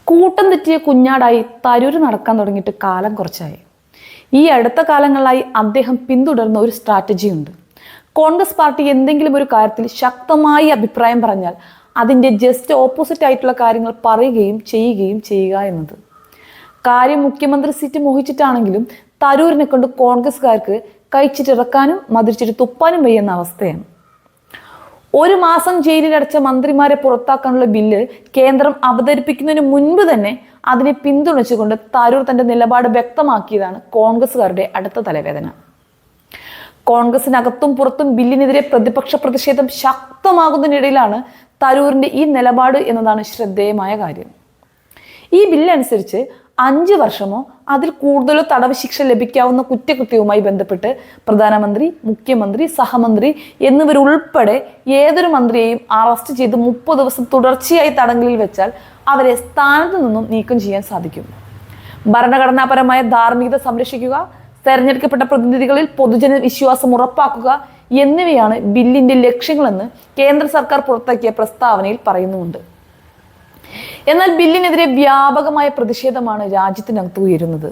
കൂട്ടം തെറ്റിയ കുഞ്ഞാടായി തരൂര് നടക്കാൻ തുടങ്ങിയിട്ട് കാലം കുറച്ചായി. ഈ അടുത്ത കാലങ്ങളിലായി അദ്ദേഹം പിന്തുടർന്ന ഒരു സ്ട്രാറ്റജിയുണ്ട്. കോൺഗ്രസ് പാർട്ടി എന്തെങ്കിലും ഒരു കാര്യത്തിൽ ശക്തമായി അഭിപ്രായം പറഞ്ഞാൽ അതിൻ്റെ ജസ്റ്റ് ഓപ്പോസിറ്റ് ആയിട്ടുള്ള കാര്യങ്ങൾ പറയുകയും ചെയ്യുക എന്നത്. കാര്യം മുഖ്യമന്ത്രി സീറ്റ് മോഹിച്ചിട്ടാണെങ്കിലും തരൂരിനെ കൊണ്ട് കോൺഗ്രസ്സുകാർക്ക് കഴിച്ചിട്ടിറക്കാനും മതിരിച്ചിട്ട് തുപ്പാനും വയ്യുന്ന അവസ്ഥയാണ്. 1 മാസം ജയിലിലടച്ച മന്ത്രിമാരെ പുറത്താക്കാനുള്ള ബില്ല് കേന്ദ്രം അവതരിപ്പിക്കുന്നതിന് മുൻപ് തന്നെ അതിനെ പിന്തുണച്ചുകൊണ്ട് തരൂർ തന്റെ നിലപാട് വ്യക്തമാക്കിയതാണ് കോൺഗ്രസ്സുകാരുടെ അടുത്ത തലവേദന. കോൺഗ്രസിനകത്തും പുറത്തും ബില്ലിനെതിരെ പ്രതിപക്ഷ പ്രതിഷേധം ശക്തമാകുന്നതിനിടയിലാണ് തരൂരിന്റെ ഈ നിലപാട് എന്നതാണ് ശ്രദ്ധേയമായ കാര്യം. ഈ ബില്ലനുസരിച്ച് 5 വർഷമോ അതിൽ കൂടുതലോ തടവ് ശിക്ഷ ലഭിക്കാവുന്ന കുറ്റകൃത്യവുമായി ബന്ധപ്പെട്ട് പ്രധാനമന്ത്രി, മുഖ്യമന്ത്രി, സഹമന്ത്രി എന്നിവരുൾപ്പെടെ ഏതൊരു മന്ത്രിയെയും അറസ്റ്റ് ചെയ്ത് 30 ദിവസം തുടർച്ചയായി തടങ്കലിൽ വെച്ചാൽ അവരെ സ്ഥാനത്ത് നിന്നും നീക്കം ചെയ്യാൻ സാധിക്കും. ഭരണഘടനാപരമായ ധാർമ്മികത സംരക്ഷിക്കുക, തെരഞ്ഞെടുക്കപ്പെട്ട പ്രതിനിധികളിൽ പൊതുജന വിശ്വാസം ഉറപ്പാക്കുക എന്നിവയാണ് ബില്ലിന്റെ ലക്ഷ്യങ്ങളെന്ന് കേന്ദ്ര സർക്കാർ പുറത്താക്കിയ പ്രസ്താവനയിൽ പറയുന്നുമുണ്ട്. എന്നാൽ ബില്ലിനെതിരെ വ്യാപകമായ പ്രതിഷേധമാണ് രാജ്യത്തിനകത്ത് ഉയരുന്നത്.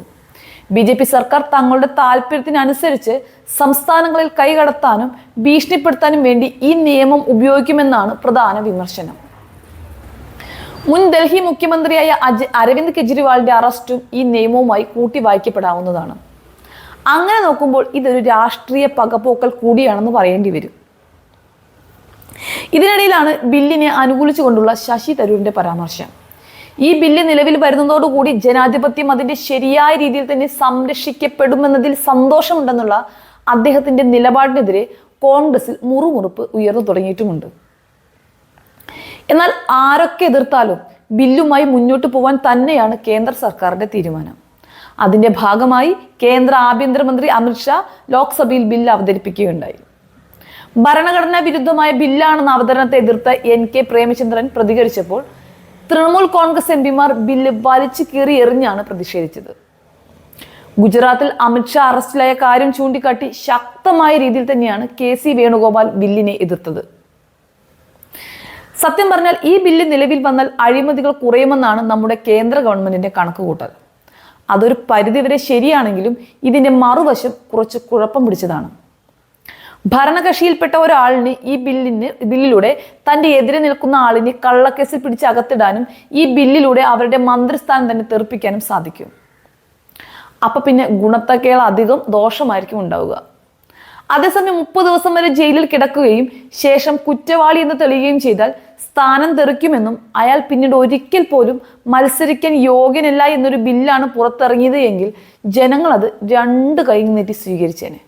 BJP സർക്കാർ തങ്ങളുടെ താല്പര്യത്തിനനുസരിച്ച് സംസ്ഥാനങ്ങളിൽ കൈകടത്താനും ഭീഷണിപ്പെടുത്താനും വേണ്ടി ഈ നിയമം ഉപയോഗിക്കുമെന്നാണ് പ്രധാന വിമർശനം. മുൻ ഡൽഹി മുഖ്യമന്ത്രിയായ അരവിന്ദ് കെജ്രിവാളിന്റെ അറസ്റ്റും ഈ നിയമവുമായി കൂട്ടി വായിക്കപ്പെടാവുന്നതാണ്. അങ്ങനെ നോക്കുമ്പോൾ ഇതൊരു രാഷ്ട്രീയ പകപോക്കൽ കൂടിയാണെന്ന് പറയേണ്ടി വരും. ഇതിനിടയിലാണ് ബില്ലിനെ അനുകൂലിച്ചുകൊണ്ടുള്ള ശശി തരൂരിന്റെ പരാമർശം. ഈ ബില്ല് നിലവിൽ വരുന്നതോടുകൂടി ജനാധിപത്യം അതിന്റെ ശരിയായ രീതിയിൽ തന്നെ സംരക്ഷിക്കപ്പെടുമെന്നതിൽ സന്തോഷമുണ്ടെന്നുള്ള അദ്ദേഹത്തിന്റെ നിലപാടിനെതിരെ കോൺഗ്രസിൽ മുറുമുറുപ്പ് ഉയർന്നു തുടങ്ങിയിട്ടുമുണ്ട്. എന്നാൽ ആരൊക്കെ എതിർത്താലും ബില്ലുമായി മുന്നോട്ട് പോവാൻ തന്നെയാണ് കേന്ദ്ര സർക്കാരിന്റെ തീരുമാനം. അതിന്റെ ഭാഗമായി കേന്ദ്ര ആഭ്യന്തരമന്ത്രി അമിത്ഷാ ലോക്സഭയിൽ ബില്ല് അവതരിപ്പിക്കുകയുണ്ടായി. ഭരണഘടനാ വിരുദ്ധമായ ബില്ലാണെന്ന അവതരണത്തെ എതിർത്ത NK പ്രേമചന്ദ്രൻ പ്രതികരിച്ചപ്പോൾ തൃണമൂൽ കോൺഗ്രസ് MPമാർ ബില്ല് വലിച്ചു കീറി എറിഞ്ഞാണ് പ്രതിഷേധിച്ചത്. ഗുജറാത്തിൽ അമിത്ഷാ അറസ്റ്റിലായ കാര്യം ചൂണ്ടിക്കാട്ടി ശക്തമായ രീതിയിൽ തന്നെയാണ് KC വേണുഗോപാൽ ബില്ലിനെ എതിർത്തത്. സത്യം പറഞ്ഞാൽ ഈ ബില്ല് നിലവിൽ വന്നാൽ അഴിമതികൾ കുറയുമെന്നാണ് നമ്മുടെ കേന്ദ്ര ഗവൺമെന്റിന്റെ കണക്കുകൂട്ടൽ. അതൊരു പരിധിവരെ ശരിയാണെങ്കിലും ഇതിന്റെ മറുവശം കുറച്ച് കുഴപ്പം പിടിച്ചതാണ്. ഭരണകക്ഷിയിൽപ്പെട്ട ഒരാളിന് ഈ ബില്ലിലൂടെ തന്റെ എതിരെ നിൽക്കുന്ന ആളിനെ കള്ളക്കേസിൽ പിടിച്ച് അകത്തിടാനും ഈ ബില്ലിലൂടെ അവരുടെ മന്ത്രിസ്ഥാനം തന്നെ തെറിപ്പിക്കാനും സാധിക്കും. അപ്പൊ പിന്നെ ഗുണത്തേക്കാൾ അധികം ദോഷമായിരിക്കും ഉണ്ടാവുക. അതേസമയം 30 ദിവസം വരെ ജയിലിൽ കിടക്കുകയും ശേഷം കുറ്റവാളി എന്ന് തെളിയുകയും ചെയ്താൽ സ്ഥാനം തെറിക്കുമെന്നും അയാൾ പിന്നീട് ഒരിക്കൽ പോലും മത്സരിക്കാൻ യോഗ്യനല്ല എന്നൊരു ബില്ലാണ് പുറത്തിറങ്ങിയത് എങ്കിൽ ജനങ്ങൾ അത് 2 കൈ നീട്ടി സ്വീകരിച്ചേനെ.